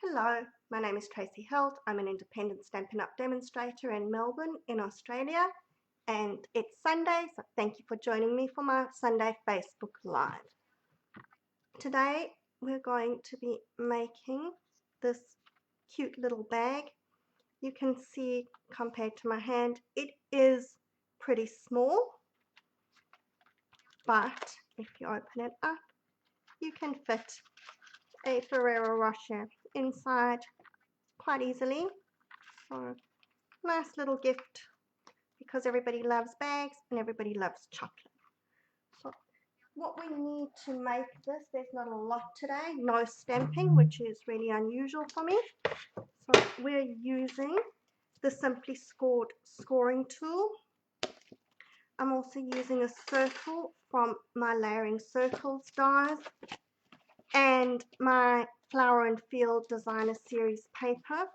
Hello, my name is Tracy Held. I'm an independent Stampin' Up! Demonstrator in Melbourne in Australia, and it's Sunday, so thank you for joining me for my Sunday Facebook Live. Today we're going to be making this cute little bag. You can see compared to my hand it is pretty small, but if you open it up you can fit a Ferrero Rocher inside quite easily. So nice little gift because everybody loves bags and everybody loves chocolate. So what we need to make this, there's not a lot today, no stamping, which is really unusual for me. So we're using the Simply Scored scoring tool. I'm also using a circle from my Layering Circles dies and my Flower and Field Designer Series paper.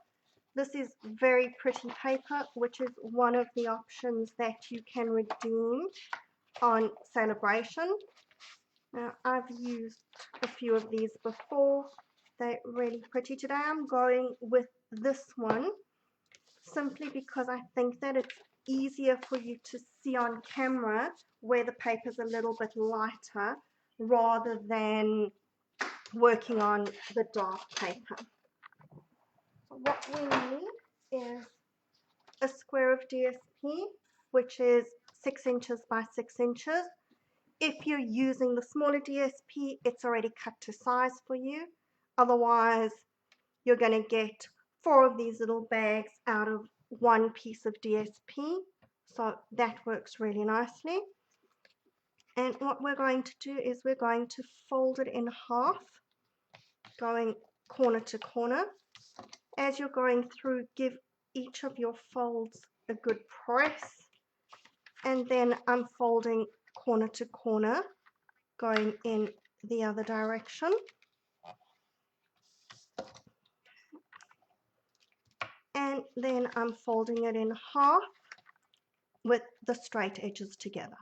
This is very pretty paper, which is one of the options that you can redeem on Celebration. Now, I've used a few of these before. They're really pretty. Today I'm going with this one simply because I think that it's easier for you to see on camera where the paper's a little bit lighter rather than working on the dark paper. What we need is a square of DSP, which is 6 inches by 6 inches. If you're using the smaller DSP, it's already cut to size for you. Otherwise, you're going to get 4 of these little bags out of one piece of DSP. So that works really nicely. And what we're going to do is we're going to fold it in half, going corner to corner. As you're going through, give each of your folds a good press, and then unfolding corner to corner, going in the other direction. And then I'm folding it in half with the straight edges together.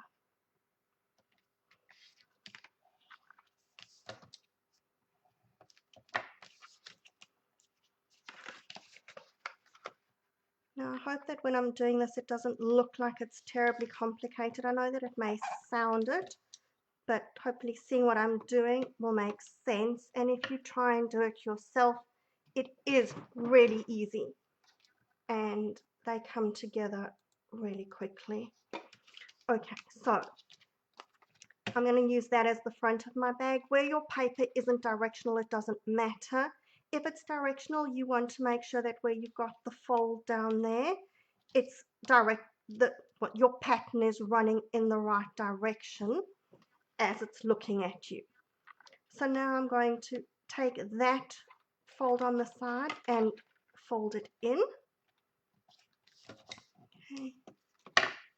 Now I hope that when I'm doing this it doesn't look like it's terribly complicated. I know that it may sound it, but hopefully seeing what I'm doing will make sense. And if you try and do it yourself, it is really easy and they come together really quickly. Okay, so I'm going to use that as the front of my bag. Where your paper isn't directional, it doesn't matter. If it's directional, you want to make sure that where you've got the fold down there, it's direct, your pattern is running in the right direction as it's looking at you. So now I'm going to take that fold on the side and fold it in. Okay.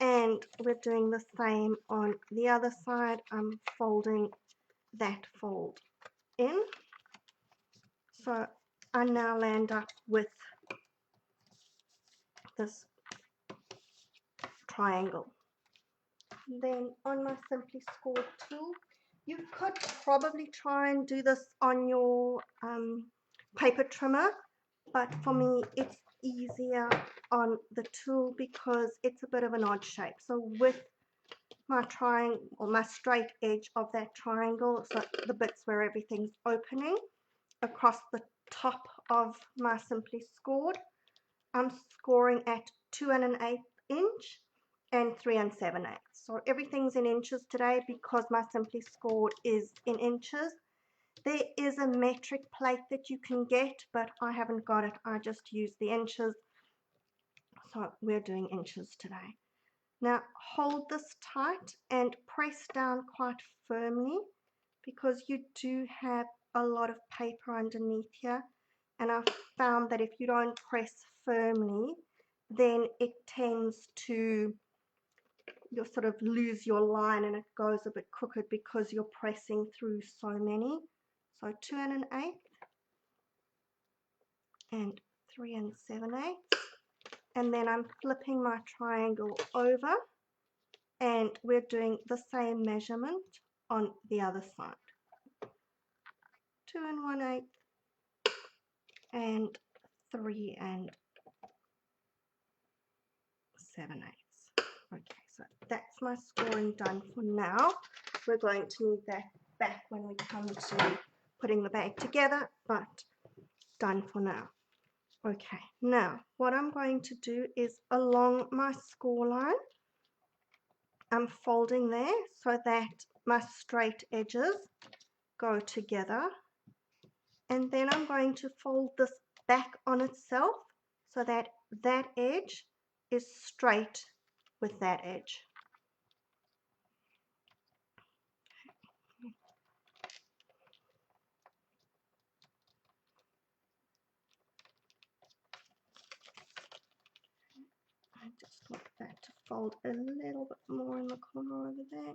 And we're doing the same on the other side. I'm folding that fold in. So I now land up with this triangle. Then on my Simply Scored tool, you could probably try and do this on your paper trimmer, but for me it's easier on the tool because it's a bit of an odd shape. So with my triangle, or my straight edge of that triangle, so the bits where everything's opening across the top of my Simply Scored, I'm scoring at 2 1/8 inch and 3 7/8. So everything's in inches today because my Simply Scored is in inches. There is a metric plate that you can get, but I haven't got it. I just use the inches. So we're doing inches today. Now hold this tight and press down quite firmly because you do have a lot of paper underneath here, and I've found that if you don't press firmly then it tends to, you'll sort of lose your line and it goes a bit crooked because you're pressing through so many. So 2 1/8 and 3 7/8, and then I'm flipping my triangle over and we're doing the same measurement on the other side. 2 1/8 and 3 7/8. Okay, so that's my scoring done for now. We're going to need that back when we come to putting the bag together, but done for now. Okay, now what I'm going to do is along my score line, I'm folding there so that my straight edges go together, and then I'm going to fold this back on itself so that that edge is straight with that edge. I just want that to fold a little bit more in the corner over there.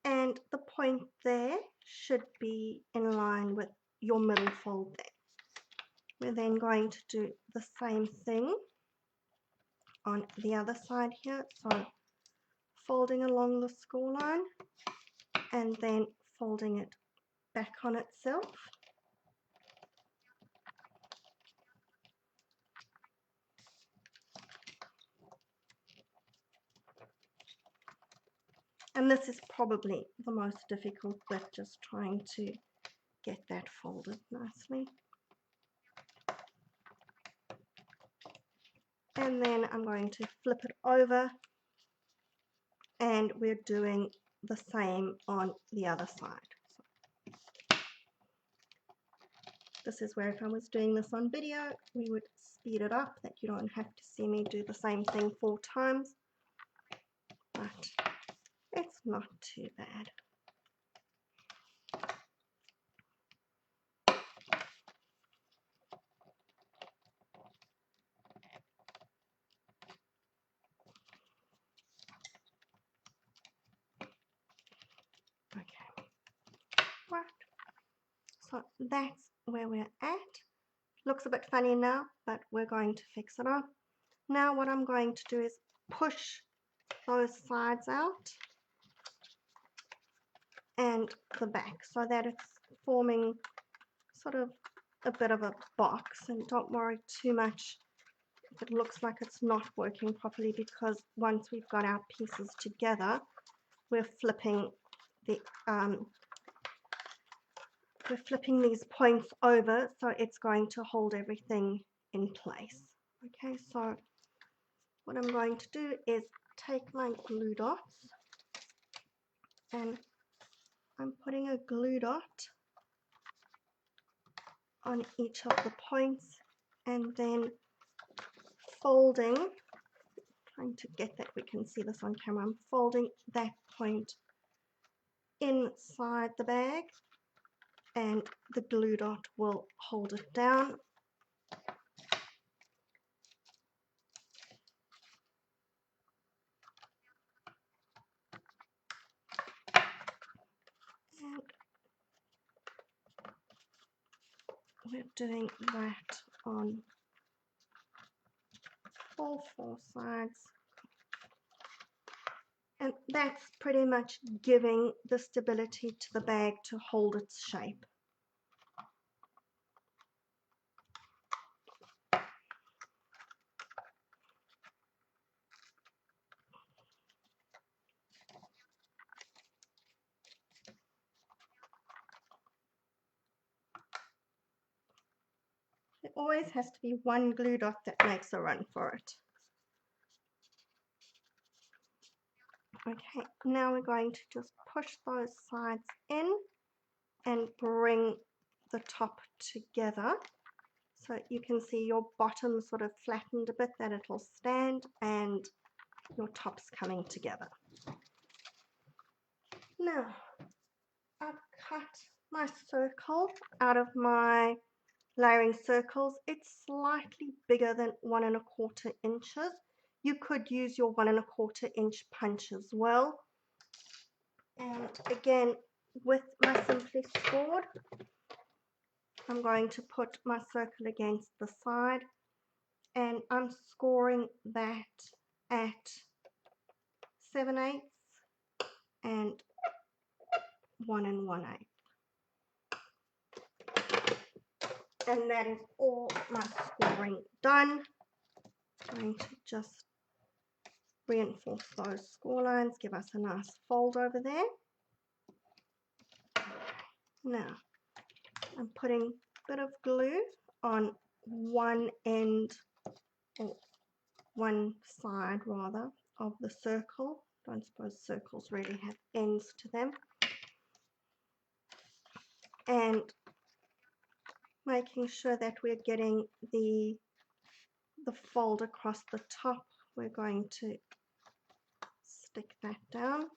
And the point there should be in line with your middle fold there. We're then going to do the same thing on the other side here. So folding along the score line and then folding it back on itself. And this is probably the most difficult bit, just trying to get that folded nicely. And then I'm going to flip it over, and we're doing the same on the other side. So this is where if I was doing this on video, we would speed it up, that you don't have to see me do the same thing 4 times, but it's not too bad. Okay, right, so that's where we're at. Looks a bit funny now, but we're going to fix it up. Now what I'm going to do is push those sides out and the back so that it's forming sort of a bit of a box. And don't worry too much if it looks like it's not working properly, because once we've got our pieces together, we're flipping these points over, so it's going to hold everything in place. Okay, so what I'm going to do is take my glue dots, and I'm putting a glue dot on each of the points, and then folding, trying to get that we can see this on camera, I'm folding that point inside the bag, and the glue dot will hold it down. And we're doing that on all 4 sides, and that's pretty much giving the stability to the bag to hold its shape. There always has to be one glue dot that makes a run for it. Okay, now we're going to just push those sides in and bring the top together, so you can see your bottom sort of flattened a bit, that it'll stand, and your top's coming together. Now I've cut my circle out of my layering circles. It's slightly bigger than 1 1/4 inches. You could use your 1 1/4 inch punch as well. And again, with my Simply Scored, I'm going to put my circle against the side, and I'm scoring that at 7/8 and 1 1/8. And that is all my scoring done. I'm going to just reinforce those score lines, give us a nice fold over there. Now, I'm putting a bit of glue on one end, or one side rather, of the circle. Don't suppose circles really have ends to them. And making sure that we're getting the fold across the top. We're going to stick that down.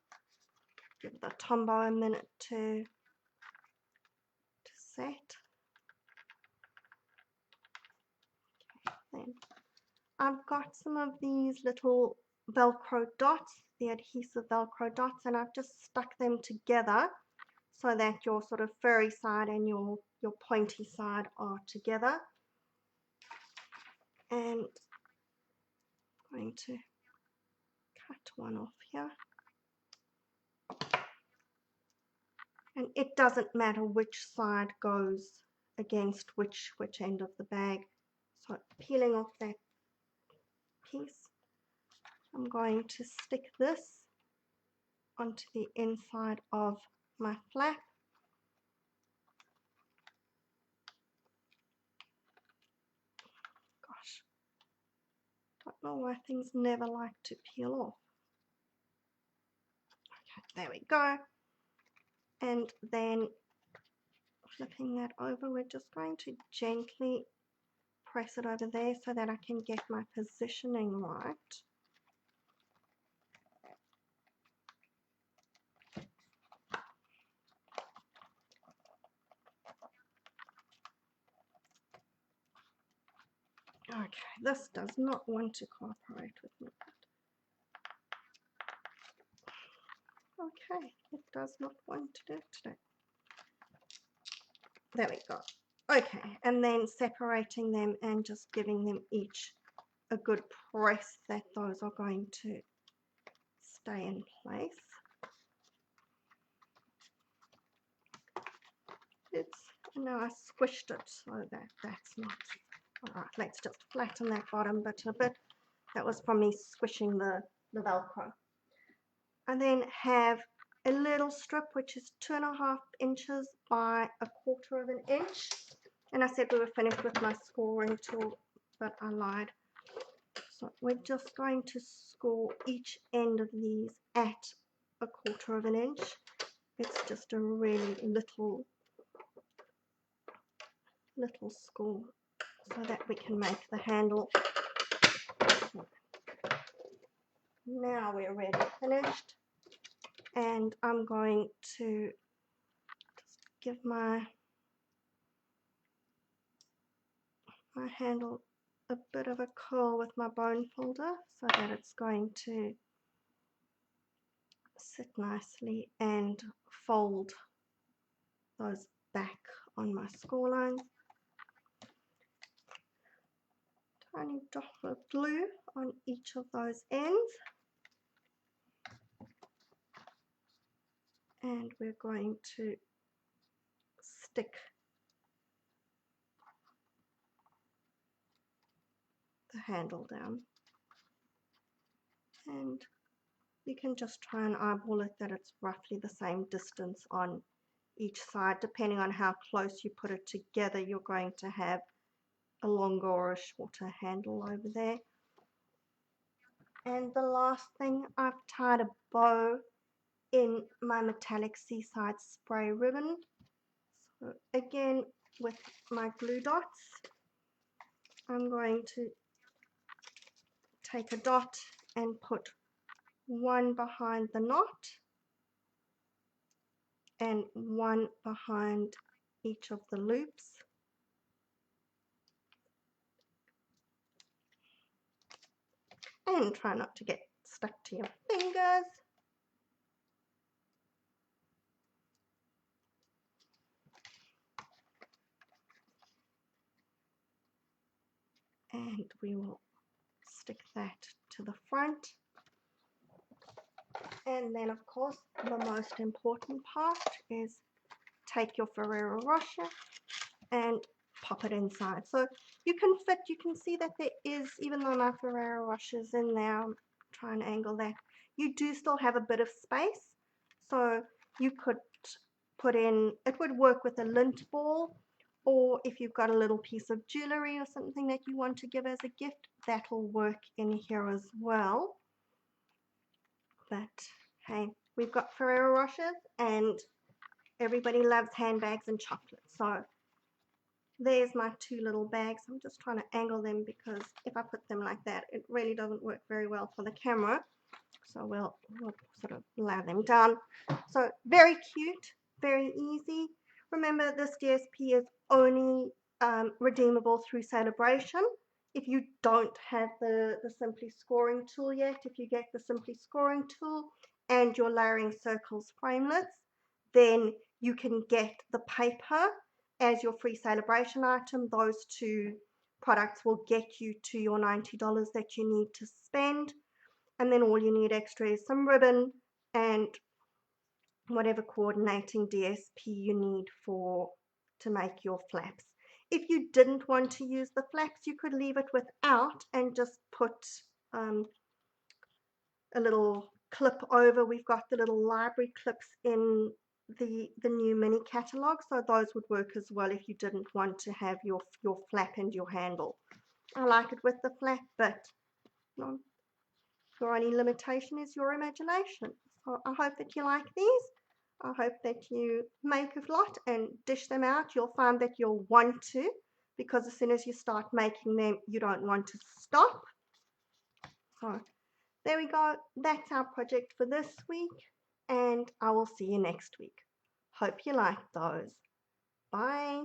Give the tombow a minute to set. Okay, then I've got some of these little Velcro dots, the adhesive Velcro dots, and I've just stuck them together so that your sort of furry side and your pointy side are together. And I'm going to cut one off here. And it doesn't matter which side goes against which end of the bag. So peeling off that piece, I'm going to stick this onto the inside of my flap. Gosh, don't know why things never like to peel off. Okay, there we go. And then flipping that over, we're just going to gently press it over there so that I can get my positioning right. Okay, this does not want to cooperate with me. Okay, it does not want to do it today. There we go. Okay, and then separating them and just giving them each a good press that those are going to stay in place. Now I squished it so that's not. Alright, let's just flatten that bottom bit a bit. That was from me squishing the Velcro. I then have a little strip which is 2.5 inches by 1/4 of an inch. And I said we were finished with my scoring tool, but I lied. So we're just going to score each end of these at 1/4 of an inch. It's just a really little score so that we can make the handle. Now we're really finished, and I'm going to just give my handle a bit of a curl with my bone folder so that it's going to sit nicely and fold those back on my score lines. Tiny dot of glue on each of those ends, and we're going to stick the handle down, and you can just try and eyeball it that it's roughly the same distance on each side. Depending on how close you put it together, you're going to have a longer or a shorter handle over there. And the last thing, I've tied a bow in my metallic seaside spray ribbon. So again, with my glue dots, I'm going to take a dot and put one behind the knot and one behind each of the loops. And try not to get stuck to your fingers. And we will stick that to the front. And then, of course, the most important part is take your Ferrero Rocher and pop it inside. So you can see that there is, even though my Ferrero Rocher's in there, I'm trying to angle that, you do still have a bit of space. So you could put in, it would work with a lint ball, or if you've got a little piece of jewelry or something that you want to give as a gift, that'll work in here as well. But hey, we've got Ferrero Rochers and everybody loves handbags and chocolate. So there's my two little bags. I'm just trying to angle them because if I put them like that, it really doesn't work very well for the camera. So we'll sort of lay them down. So very cute, very easy. Remember, this DSP is only redeemable through Celebration. If you don't have the Simply Scoring tool yet, if you get the Simply Scoring tool and your Layering Circles framelits, then you can get the paper as your free Celebration item. Those two products will get you to your $90 that you need to spend. And then all you need extra is some ribbon and whatever coordinating DSP you need to make your flaps. If you didn't want to use the flaps, you could leave it without and just put a little clip over. We've got the little library clips in the new mini catalog, so those would work as well if you didn't want to have your flap and your handle. I like it with the flap, but no, your only limitation is your imagination. So I hope that you like these. I hope that you make a lot and dish them out. You'll find that you'll want to, because as soon as you start making them, you don't want to stop. So there we go. That's our project for this week, and I will see you next week. Hope you like those. Bye.